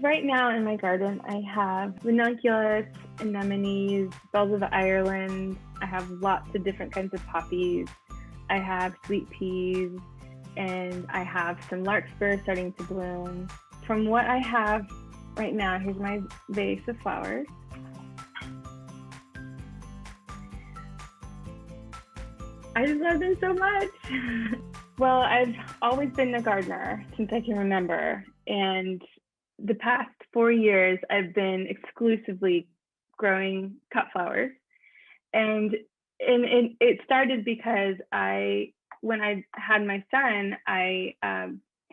Right now in my garden, I have ranunculus, anemones, bells of Ireland. I have lots of different kinds of poppies. I have sweet peas, and I have some larkspur starting to bloom. From what I have right now, here's my vase of flowers. I just love them so much. Well, I've always been a gardener since I can remember. And the past 4 years, I've been exclusively growing cut flowers. And it started because when I had my son, I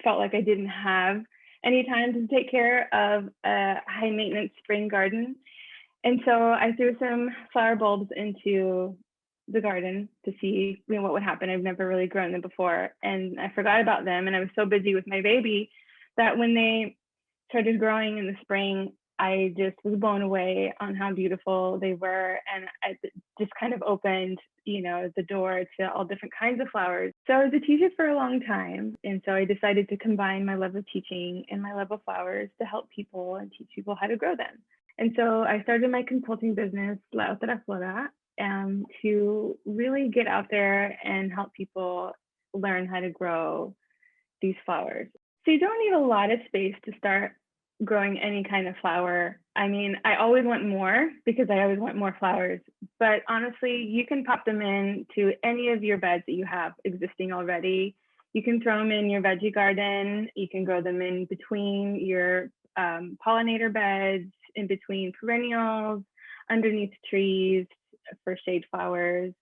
felt like I didn't have any time to take care of a high maintenance spring garden. And so I threw some flower bulbs into the garden to see what would happen. I've never really grown them before, and I forgot about them. And I was so busy with my baby that when they started growing in the spring, I just was blown away on how beautiful they were, and I just kind of opened, the door to all different kinds of flowers. So I was a teacher for a long time, and so I decided to combine my love of teaching and my love of flowers to help people and teach people how to grow them. And so I started my consulting business, La Otra Flora, to really get out there and help people learn how to grow these flowers. So you don't need a lot of space to start growing any kind of flower. I mean, I always want more because I always want more flowers. But honestly, you can pop them into any of your beds that you have existing already. You can throw them in your veggie garden. You can grow them in between your pollinator beds, in between perennials, underneath trees for shade flowers.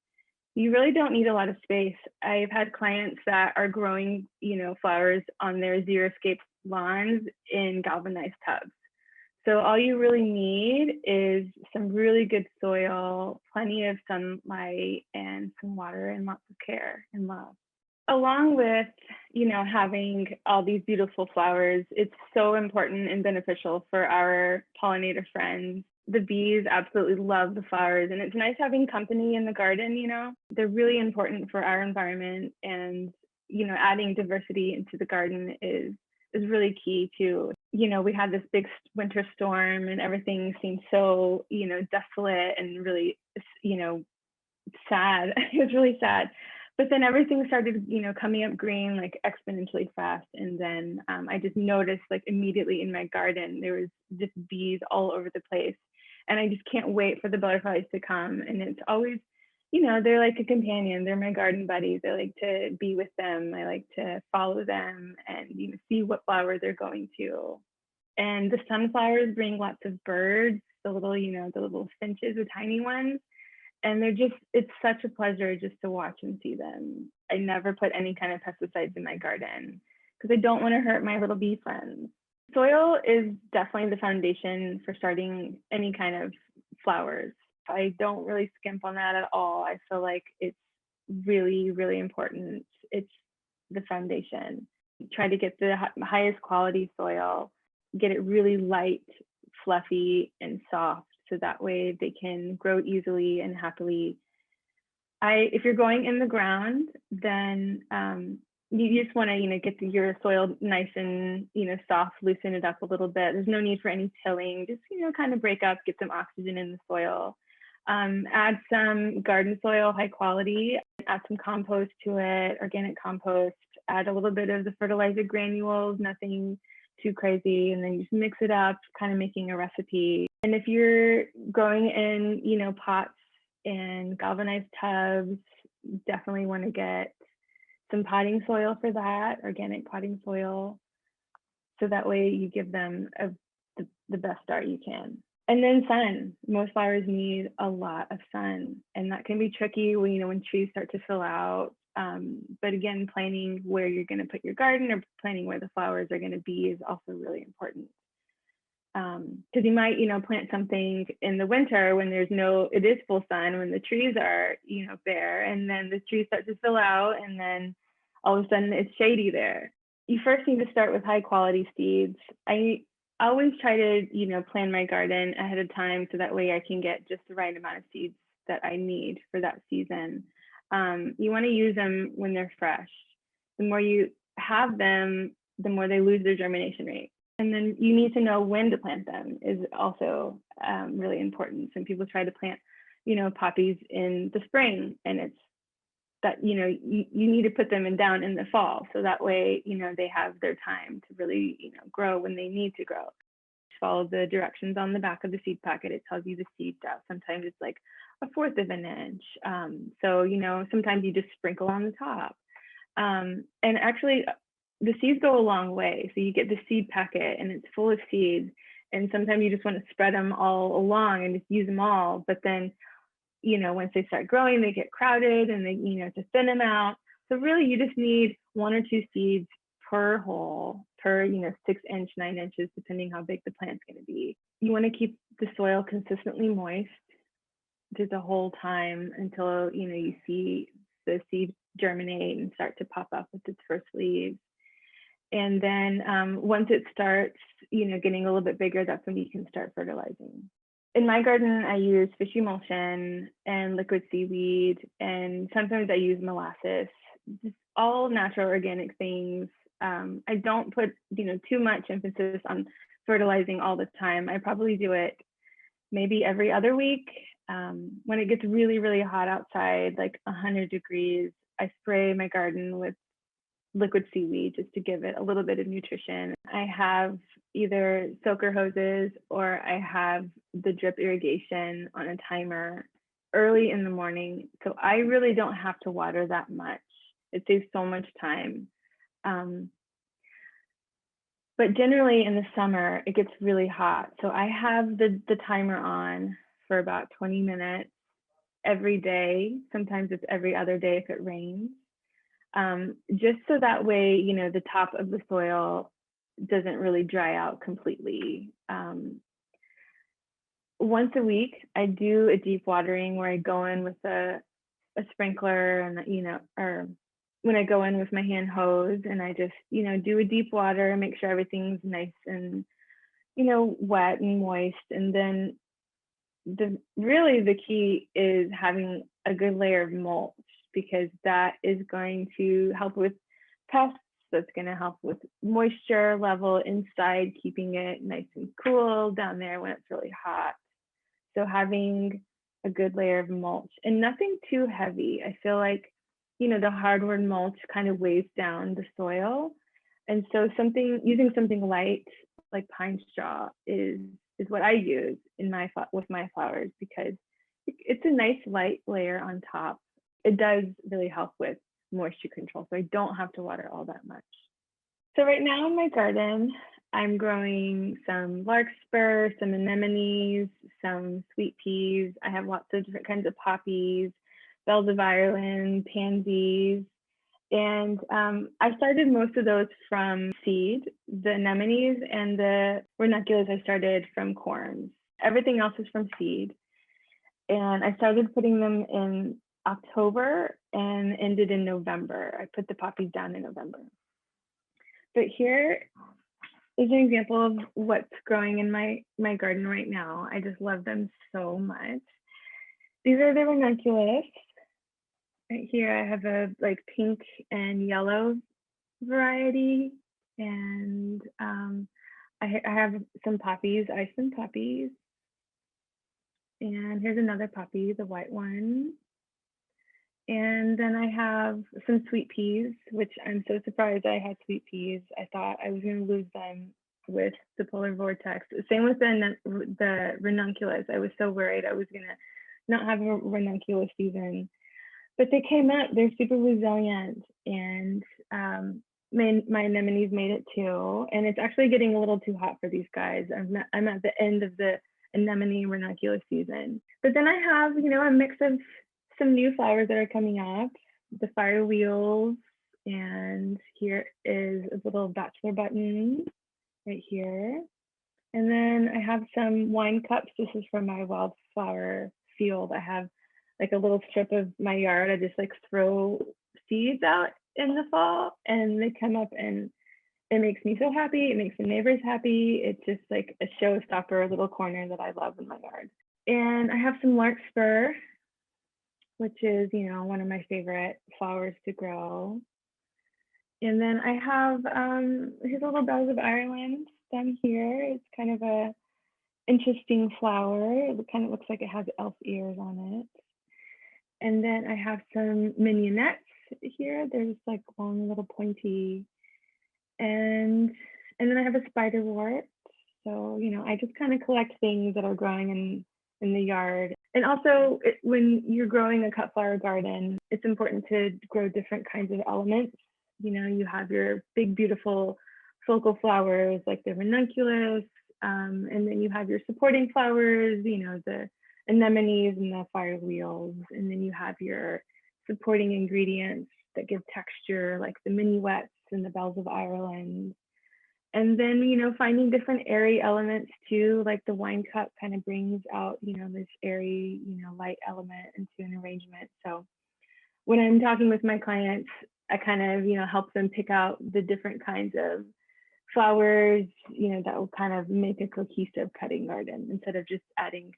You really don't need a lot of space. I've had clients that are growing, flowers on their xeriscape lawns in galvanized tubs. So all you really need is some really good soil, plenty of sunlight, and some water, and lots of care and love. Along with, having all these beautiful flowers, it's so important and beneficial for our pollinator friends. The bees absolutely love the flowers, and it's nice having company in the garden. They're really important for our environment, and adding diversity into the garden is really key too. We had this big winter storm, and everything seemed so desolate and really sad. It was really sad. But then everything started, coming up green like exponentially fast. And then I just noticed, like, immediately in my garden, there was just bees all over the place. And I just can't wait for the butterflies to come. And it's always, they're like a companion. They're my garden buddies. I like to be with them. I like to follow them and see what flower they're going to. And the sunflowers bring lots of birds, the little finches, the tiny ones. And it's such a pleasure just to watch and see them. I never put any kind of pesticides in my garden because I don't want to hurt my little bee friends. Soil is definitely the foundation for starting any kind of flowers. I don't really skimp on that at all. I feel like it's really, really important. It's the foundation. Try to get the highest quality soil, get it really light, fluffy, and soft, so that way they can grow easily and happily. If you're going in the ground, then you just want to, get your soil nice and, soft, loosen it up a little bit. There's no need for any tilling. Just, kind of break up, get some oxygen in the soil. Add some garden soil, high quality, add some compost to it, organic compost, add a little bit of the fertilizer granules, nothing too crazy, and then you just mix it up, kind of making a recipe. And if you're growing in, pots and galvanized tubs, definitely want to get some potting soil for that, organic potting soil, so that way you give them the best start you can. And then sun. Most flowers need a lot of sun, and that can be tricky when trees start to fill out. But again, planning where you're going to put your garden or planning where the flowers are going to be is also really important. Because you might, plant something in the winter when it is full sun, when the trees are, bare, and then the trees start to fill out, and then all of a sudden it's shady there. You first need to start with high quality seeds. I always try to, plan my garden ahead of time so that way I can get just the right amount of seeds that I need for that season. You want to use them when they're fresh. The more you have them, the more they lose their germination rate. And then you need to know when to plant them is also really important. Some people try to plant, poppies in the spring, and it's that, you need to put them down in the fall. So that way, they have their time to really, grow when they need to grow. Follow the directions on the back of the seed packet. It tells you the seed depth. Sometimes it's like 1/4 of an inch. So, sometimes you just sprinkle on the top. And actually, the seeds go a long way. So you get the seed packet and it's full of seeds. And sometimes you just want to spread them all along and just use them all. But then, once they start growing, they get crowded and they, to thin them out. So really, you just need 1 or 2 seeds per hole, per 6 inch, 9 inches, depending how big the plant's going to be. You want to keep the soil consistently moist through the whole time until you see the seed germinate and start to pop up with its first leaves. And then once it starts, getting a little bit bigger, that's when you can start fertilizing. In my garden, I use fish emulsion and liquid seaweed, and sometimes I use molasses, just all natural organic things. I don't put, too much emphasis on fertilizing all the time. I probably do it maybe every other week. When it gets really, really hot outside, like 100 degrees, I spray my garden with liquid seaweed just to give it a little bit of nutrition. I have either soaker hoses or I have the drip irrigation on a timer early in the morning. So I really don't have to water that much. It saves so much time. But generally in the summer, it gets really hot. So I have the timer on for about 20 minutes every day. Sometimes it's every other day if it rains. Just so that way, the top of the soil doesn't really dry out completely. Once a week, I do a deep watering where I go in with a sprinkler and, or when I go in with my hand hose and I just, do a deep water and make sure everything's nice and, wet and moist. And then really the key is having a good layer of mulch, because that is going to help with pests. That's going to help with moisture level inside, keeping it nice and cool down there when it's really hot. So having a good layer of mulch and nothing too heavy. I feel like, the hardwood mulch kind of weighs down the soil. And so using something light like pine straw is what I use with my flowers, because it's a nice light layer on top. It does really help with moisture control, so I don't have to water all that much. So right now in my garden, I'm growing some larkspur, some anemones, some sweet peas. I have lots of different kinds of poppies, bells of Ireland, pansies. And I started most of those from seed. The anemones and the ranunculus I started from corms. Everything else is from seed. And I started putting them in October and ended in November. I put the poppies down in November. But here is an example of what's growing in my garden right now. I just love them so much. These are the ranunculus. Right here I have a pink and yellow variety, and I have some poppies, Iceland poppies. And here's another poppy, the white one. And then I have some sweet peas, which I'm so surprised I had sweet peas. I thought I was going to lose them with the polar vortex. Same with the ranunculus. I was so worried I was going to not have a ranunculus season. But they came up, they're super resilient, and my anemones made it too. And it's actually getting a little too hot for these guys. I'm at the end of the anemone ranunculus season. But then I have, a mix of some new flowers that are coming up, the fire wheels, and here is a little bachelor button right here. And then I have some wine cups. This is from my wildflower field. I have a little strip of my yard. I just throw seeds out in the fall and they come up, and it makes me so happy. It makes the neighbors happy. It's just a showstopper little corner that I love in my yard. And I have some larkspur, which is, one of my favorite flowers to grow. And then I have his little bells of Ireland. stem here. It's kind of a interesting flower. It kind of looks like it has elf ears on it. And then I have some mignonettes here. There's like long little pointy, and then I have a spiderwort. So, you know, I just kind of collect things that are growing in the yard. And also, when you're growing a cut flower garden, it's important to grow different kinds of elements. You know, you have your big, beautiful focal flowers like the ranunculus, and then you have your supporting flowers, you know, the anemones and the firewheels, and then you have your supporting ingredients that give texture like the minuets and the bells of Ireland. And then, you know, finding different airy elements too, like the wine cup kind of brings out, you know, this airy, you know, light element into an arrangement. So when I'm talking with my clients, I kind of, you know, help them pick out the different kinds of flowers, you know, that will kind of make a cohesive cutting garden instead of just adding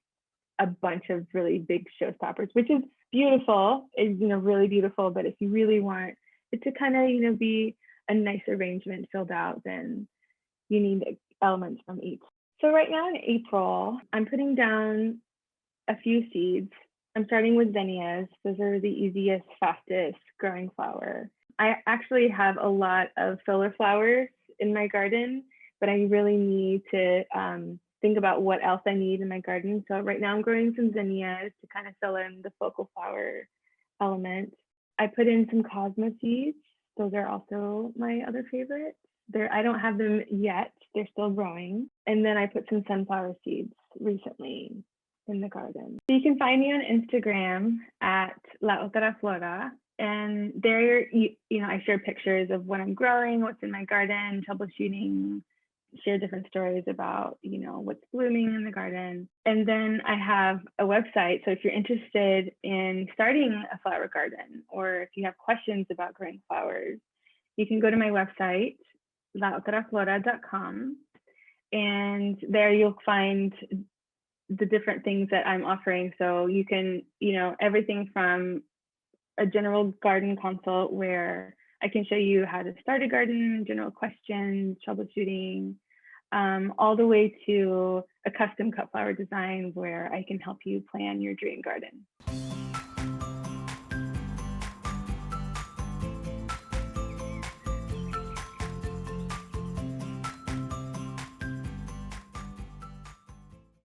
a bunch of really big showstoppers, which is beautiful, is, you know, really beautiful. But if you really want it to kind of, you know, be a nice arrangement filled out, then you need elements from each. So right now in April, I'm putting down a few seeds. I'm starting with zinnias. Those are the easiest, fastest growing flower. I actually have a lot of filler flowers in my garden, but I really need to think about what else I need in my garden. So right now I'm growing some zinnias to kind of fill in the focal flower element. I put in some cosmo seeds. Those are also my other favorites. I don't have them yet. They're still growing. And then I put some sunflower seeds recently in the garden. So you can find me on Instagram at La Otra Flora. And there, you know, I share pictures of what I'm growing, what's in my garden, troubleshooting, share different stories about, you know, what's blooming in the garden. And then I have a website. So if you're interested in starting a flower garden, or if you have questions about growing flowers, you can go to my website, laotraflora.com, and there you'll find the different things that I'm offering. So you can, you know, everything from a general garden consult where I can show you how to start a garden, general questions, troubleshooting, all the way to a custom cut flower design where I can help you plan your dream garden.